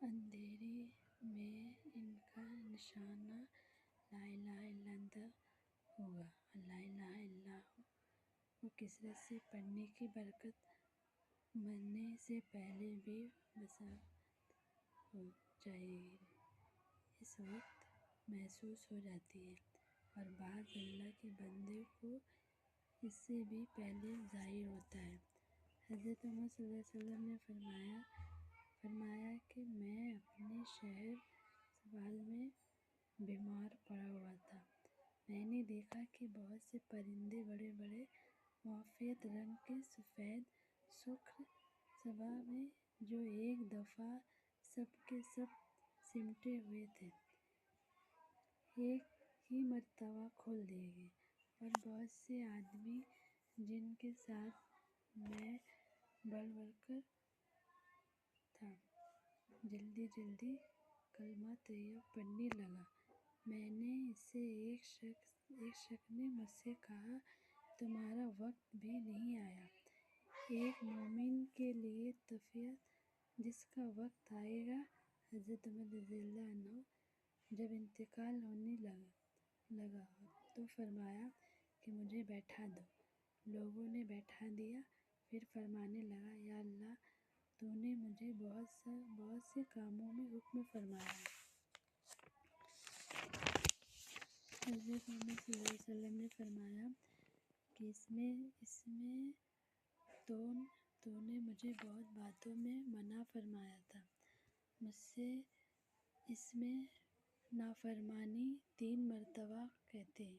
اندھیرے میں ان کا نشانہ لا الہ الا اللہ ہوگا۔ لا الہ الا اللہ کو کثرت سے پڑھنے کی برکت مرنے سے پہلے بھی بصارت ہو جائے گی، اس وقت محسوس ہو جاتی ہے، اور بعض اللہ کے بندے کو اس سے بھی پہلے ظاہر ہوتا ہے۔ حضرت عمر صلی اللہ علیہ وسلم نے فرمایا کہ میں اپنے شہر سوال میں بیمار پڑا ہوا تھا۔ میں نے دیکھا کہ بہت سے پرندے بڑے بڑے معافیت رنگ کے سفید سرخ صبا میں جو ایک دفعہ سب کے سب سمٹے ہوئے تھے، ایک ہی مرتبہ کھول دیے گئے، اور بہت سے آدمی جن کے ساتھ میں بڑھ کر تھا جلدی کلمہ طیبہ پڑھنے لگا۔ میں نے اس سے ایک شخص نے مجھ سے کہا، تمہارا وقت بھی نہیں آیا۔ ایک مومن کے لیے طفیلت جس کا وقت آئے گا۔ حضرت عمر رضی اللہ عنہ جب انتقال ہونے لگا تو فرمایا کہ مجھے بیٹھا دو۔ لوگوں نے بیٹھا دیا، پھر فرمانے لگا، یا اللہ، تو نے مجھے بہت سے کاموں میں حکم فرمایا ہے۔ حضرت محمد صلی اللہ علیہ وسلم نے فرمایا کہ اس میں تو نے مجھے بہت باتوں میں منع فرمایا تھا، مجھ سے اس میں نافرمانی 3 مرتبہ کہتے ہیں۔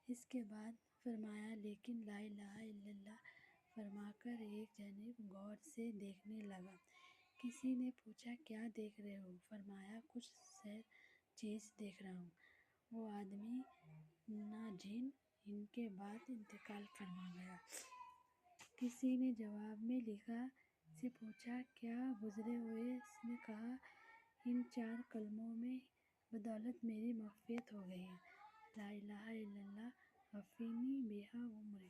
اس کے بعد فرمایا، لیکن لا الہ الا اللہ فرما کر ایک جانب غور سے دیکھنے لگا۔ کسی نے پوچھا، کیا دیکھ رہے ہو؟ فرمایا، کچھ چیز دیکھ رہا ہوں۔ وہ آدمی نہ جن ان کے بعد انتقال فرما گیا۔ کسی نے جواب میں لکھا سے پوچھا، کیا گزرے ہوئے؟ اس نے کہا، ان 4 کلموں میں بدولت میری مغفرت ہو گئی ہے۔ لا الہ الا اللہ غفرنی بہا عمری۔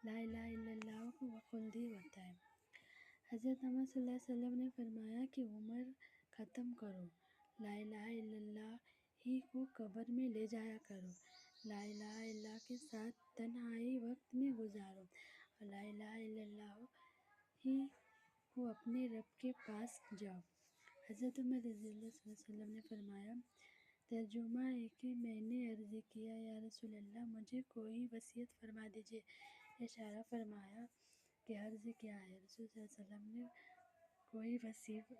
لا الہ الا اللہ کو خلدی ہوتا ہے۔ حضرت محمد صلی اللہ علیہ وسلم نے فرمایا کہ عمر ختم کرو، لا الہ الا اللہ ہی کو قبر میں لے جایا کرو، لا الہ الا اللہ کے ساتھ تنہائی وقت میں گزارو، اور لا الہ الا اللہ ہی کو اپنے رب کے پاس جاؤ۔ حضرت عمر رضی اللہ صلی اللہ علیہ وسلم نے فرمایا، ترجمہ ہے کہ میں نے عرض کیا، یا رسول اللہ، مجھے کوئی وصیت فرما دیجیے۔ اشارہ فرمایا کہ عرض کیا ہے؟ رسول صلی اللہ علیہ وسلم نے کوئی وصیت